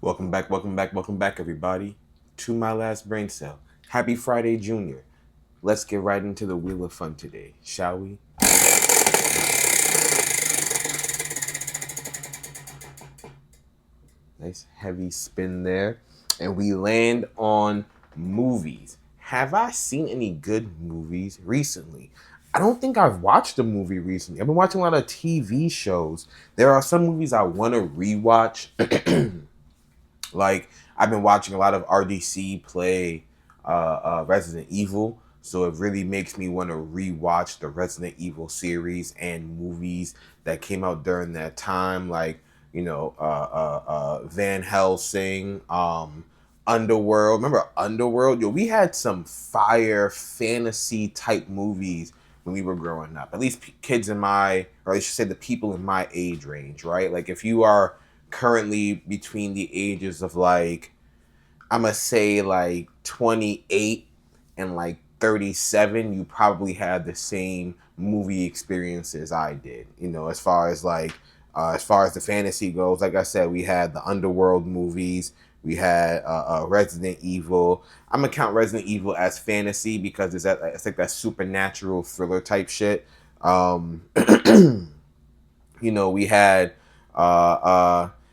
Welcome back, everybody, to my last brain cell. Happy Friday, Junior. Let's get right into the wheel of fun today, shall we? Nice heavy spin there. And we land on movies. Have I seen any good movies recently? I don't think I've watched a movie recently. I've been watching a lot of TV shows. There are some movies I want to rewatch. Like I've been watching a lot of RDC play Resident Evil, so it really makes me want to rewatch the Resident Evil series and movies that came out during that time, like Van Helsing, Underworld. Remember Underworld? Yo, we had some fire fantasy type movies when we were growing up. At least kids in my, or I should say, the people in my age range, right? Like if you are currently between the ages of like I'm gonna say like 28 and like 37, you probably had the same movie experiences I did. As far as the fantasy goes, like I said, we had the Underworld movies. We had Resident Evil. I'm gonna count Resident Evil as fantasy because it's like that supernatural thriller type shit. Um, we had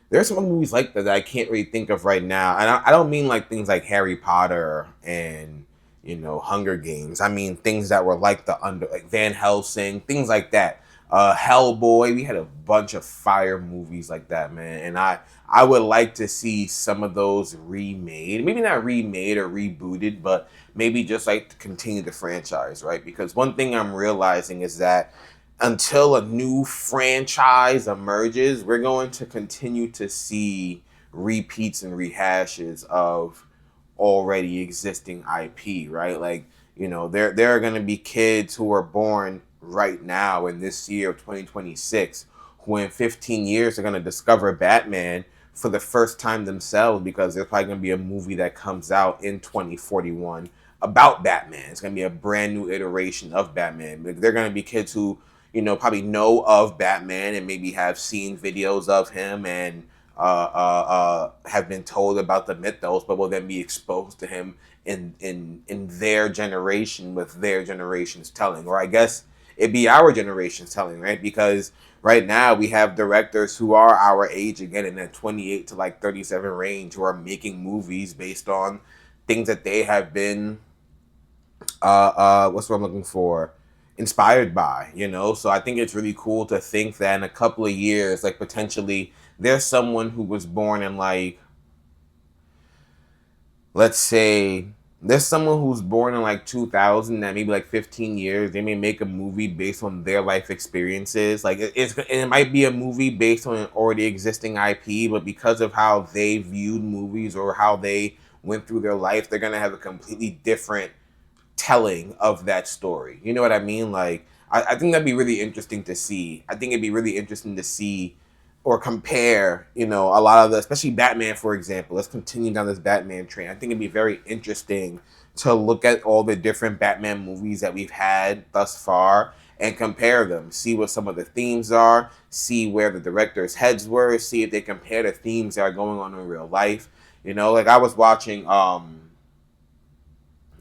there's some movies like that I can't really think of right now, and I don't mean like things like Harry Potter and Hunger Games. I mean things that were like like Van Helsing, things like that. Hellboy. We had a bunch of fire movies like that, man, and I would like to see some of those remade. Maybe not remade or rebooted, but maybe just like to continue the franchise, right? Because one thing I'm realizing is that until a new franchise emerges, we're going to continue to see repeats and rehashes of already existing IP, right? Like, there are going to be kids who are born right now in this year of 2026 who in 15 years are going to discover Batman for the first time themselves because there's probably going to be a movie that comes out in 2041 about Batman. It's going to be a brand new iteration of Batman. Like, they're going to be kids who probably know of Batman and maybe have seen videos of him and have been told about the mythos, but will then be exposed to him in their generation with their generation's telling, or I guess it'd be our generation's telling, right? Because right now we have directors who are our age again in that 28 to like 37 range who are making movies based on things that they have been what's what I'm looking for, inspired by, so I think it's really cool to think that in a couple of years, like potentially there's someone who was born in like, let's say there's someone who's born in like 2000 that maybe like 15 years they may make a movie based on their life experiences. Like it might be a movie based on an already existing IP, but because of how they viewed movies or how they went through their life, they're going to have a completely different telling of that story. You know what I mean? Like, I think that'd be really interesting to see. I think it'd be really interesting to see or compare, a lot of especially Batman, for example. Let's continue down this Batman train. I think it'd be very interesting to look at all the different Batman movies that we've had thus far and compare them, see what some of the themes are, see where the director's heads were, see if they compare the themes that are going on in real life. Like I was watching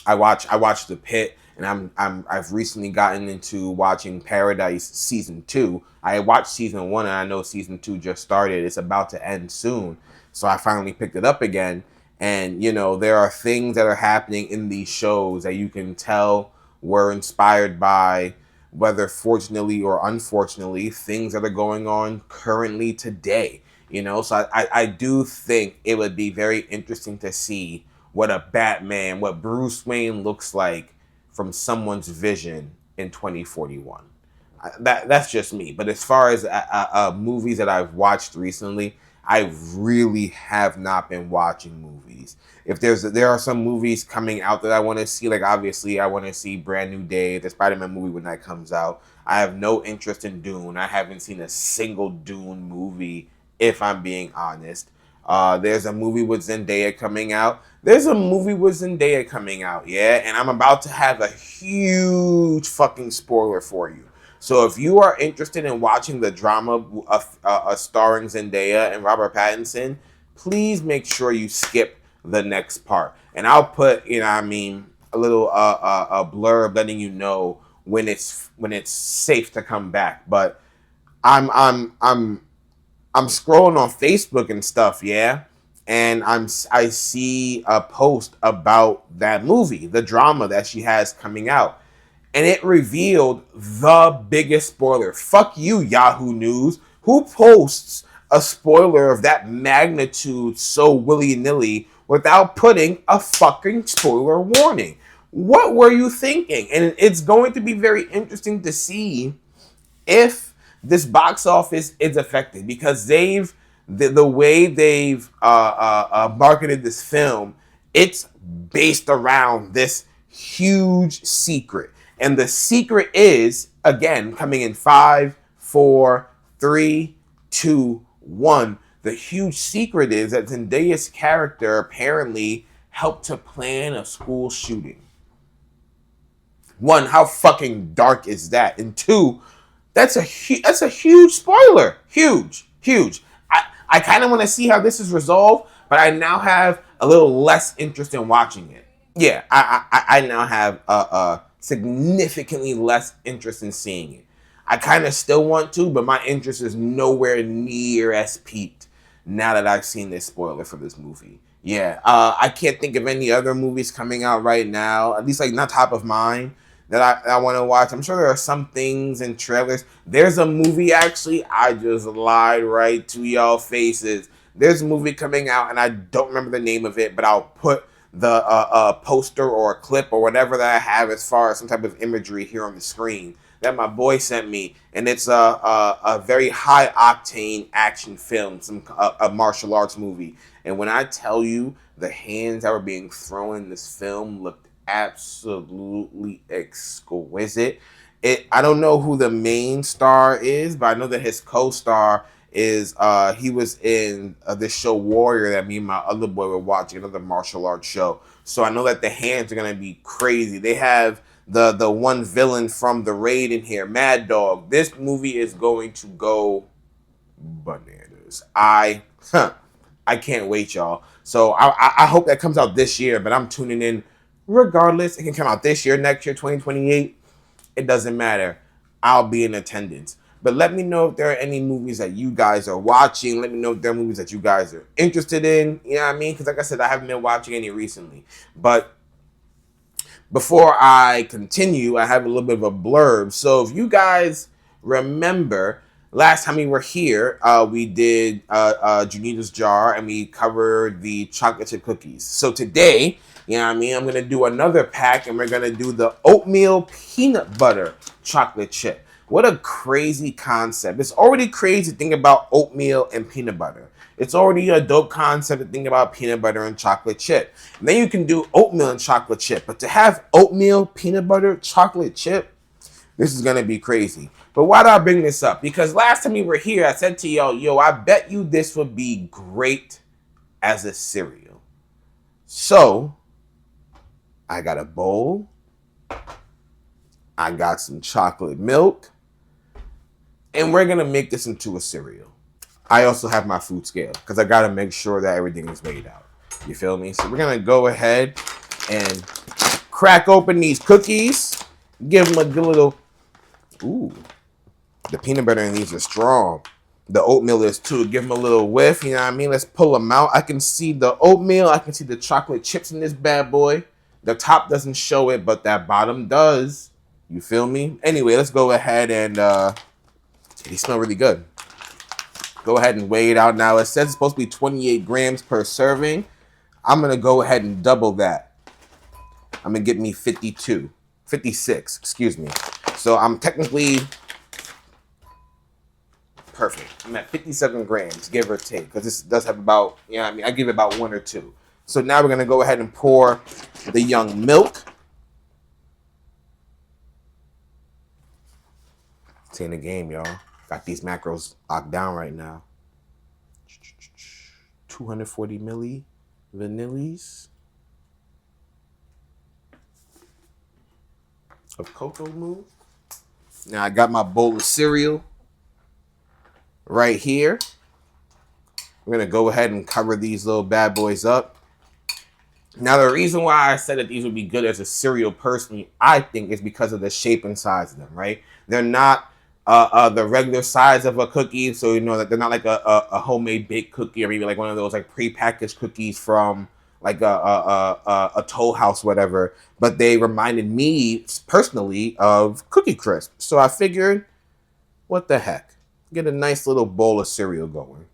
I watched The Pit, and I've recently gotten into watching Paradise season 2. I watched season 1, and I know season 2 just started. It's about to end soon, so I finally picked it up again. And there are things that are happening in these shows that you can tell were inspired by, whether fortunately or unfortunately, things that are going on currently today. So I do think it would be very interesting to see what Bruce Wayne looks like from someone's vision in 2041. That's just me. But as far as movies that I've watched recently, I really have not been watching movies. If there are some movies coming out that I want to see, like obviously I want to see Brand New Day, the Spider-Man movie when that comes out. I have no interest in Dune. I haven't seen a single Dune movie, if I'm being honest. There's a movie with Zendaya coming out. Yeah, and I'm about to have a huge fucking spoiler for you. So if you are interested in watching the drama starring Zendaya and Robert Pattinson, please make sure you skip the next part. And I'll put, a little a blurb letting you know when it's safe to come back. But I'm I'm I'm I'm scrolling on Facebook and stuff, yeah, and I see a post about that movie, the drama that she has coming out, and it revealed the biggest spoiler. Fuck you, Yahoo News. Who posts a spoiler of that magnitude so willy nilly without putting a fucking spoiler warning? What were you thinking? And it's going to be very interesting to see if this box office is affected, because the way they've marketed this film, it's based around this huge secret, and the secret is, again, coming in 5, 4, 3, 2, 1. The huge secret is that Zendaya's character apparently helped to plan a school shooting. One, how fucking dark is that? And two, that's a huge spoiler. Huge. I kind of want to see how this is resolved, but I now have a little less interest in watching it. Yeah, I now have a significantly less interest in seeing it. I kind of still want to, but my interest is nowhere near as peaked now that I've seen this spoiler for this movie. Yeah, I can't think of any other movies coming out right now, at least like not top of mind, that I want to watch. I'm sure there are some things in trailers. There's a movie, actually, I just lied right to y'all faces. There's a movie coming out, and I don't remember the name of it, but I'll put the poster or a clip or whatever that I have as far as some type of imagery here on the screen that my boy sent me, and it's a very high octane action film, a martial arts movie. And when I tell you, the hands that were being thrown in this film looked absolutely exquisite. I don't know who the main star is, but I know that his co-star is he was in this show Warrior that me and my other boy were watching, another martial arts show. So I know that the hands are gonna be crazy. They have the one villain from The Raid in here, Mad Dog. This movie is going to go bananas. I can't wait, y'all. So I hope that comes out this year, but I'm tuning in regardless. It can come out this year, next year, 2028. It doesn't matter. I'll be in attendance. But let me know if there are any movies that you guys are watching. Let me know if there are movies that you guys are interested in. You know what I mean? Because like I said, I haven't been watching any recently. But before I continue, I have a little bit of a blurb. So if you guys remember, last time we were here, we did Junita's Jar, and we covered the chocolate chip cookies. So today, you know what I mean, I'm going to do another pack, and we're going to do the oatmeal peanut butter chocolate chip. What a crazy concept. It's already crazy to think about oatmeal and peanut butter. It's already a dope concept to think about peanut butter and chocolate chip. And then you can do oatmeal and chocolate chip. But to have oatmeal, peanut butter, chocolate chip, this is going to be crazy. But why do I bring this up? Because last time we were here, I said to y'all, yo, I bet you this would be great as a cereal. So I got a bowl. I got some chocolate milk. And we're going to make this into a cereal. I also have my food scale because I got to make sure that everything is weighed out. You feel me? So we're going to go ahead and crack open these cookies. Give them a good little... Ooh. The peanut butter in these are strong. The oatmeal is too. Give them a little whiff. You know what I mean? Let's pull them out. I can see the oatmeal. I can see the chocolate chips in this bad boy. The top doesn't show it, but that bottom does. You feel me? Anyway, let's go ahead and... they smell really good. Go ahead and weigh it out now. It says it's supposed to be 28 grams per serving. I'm going to go ahead and double that. I'm going to get me 56, excuse me. So I'm technically perfect. I'm at 57 grams, give or take, because this does have about, you know what I mean, I give it about 1 or 2. So now we're going to go ahead and pour the young milk. It's in the game, y'all. Got these macros locked down right now. 240 milli vanillis of cocoa mousse. Now I got my bowl of cereal right here. I'm gonna go ahead and cover these little bad boys up. Now, the reason why I said that these would be good as a cereal, personally, I think, is because of the shape and size of them. Right? They're not the regular size of a cookie, so you know that they're not like a homemade baked cookie, or maybe like one of those like prepackaged cookies from like a Toll House, whatever. But they reminded me personally of Cookie Crisp, so I figured, what the heck, get a nice little bowl of cereal going.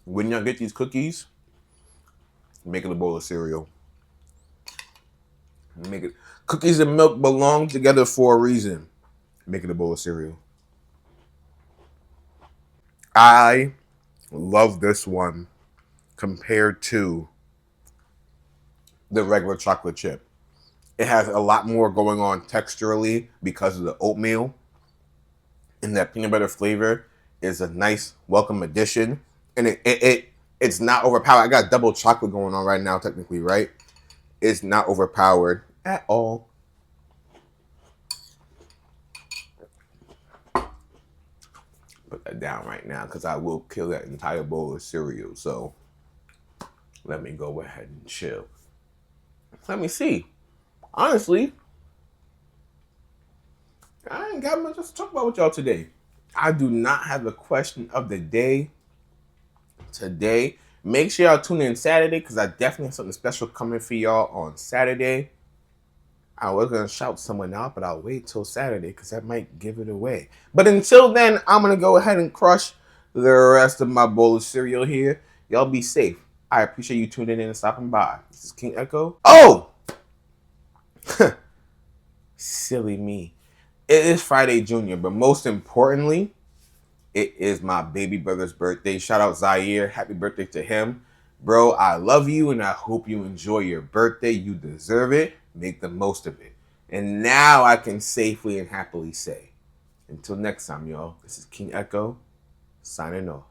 When y'all get these cookies, make it a bowl of cereal. Make it. Cookies and milk belong together for a reason. Make it a bowl of cereal. I love this one compared to the regular chocolate chip. It has a lot more going on texturally because of the oatmeal, and that peanut butter flavor is a nice welcome addition. And it's not overpowered. I got double chocolate going on right now, technically, right? It's not overpowered at all. Put that down right now because I will kill that entire bowl of cereal. So let me go ahead and chill. Let me see. Honestly, I ain't got much else to talk about with y'all today. I do not have a question of the day today. Make sure y'all tune in Saturday because I definitely have something special coming for y'all on Saturday. I was gonna shout someone out, but I'll wait till Saturday because that might give it away. But until then, I'm gonna go ahead and crush the rest of my bowl of cereal here. Y'all be safe. I appreciate you tuning in and stopping by. This is King Echo. Oh, silly me. It is Friday Junior, but most importantly, it is my baby brother's birthday. Shout out Zaire. Happy birthday to him. Bro, I love you and I hope you enjoy your birthday. You deserve it. Make the most of it. And now I can safely and happily say, until next time, y'all, this is King Echo signing off.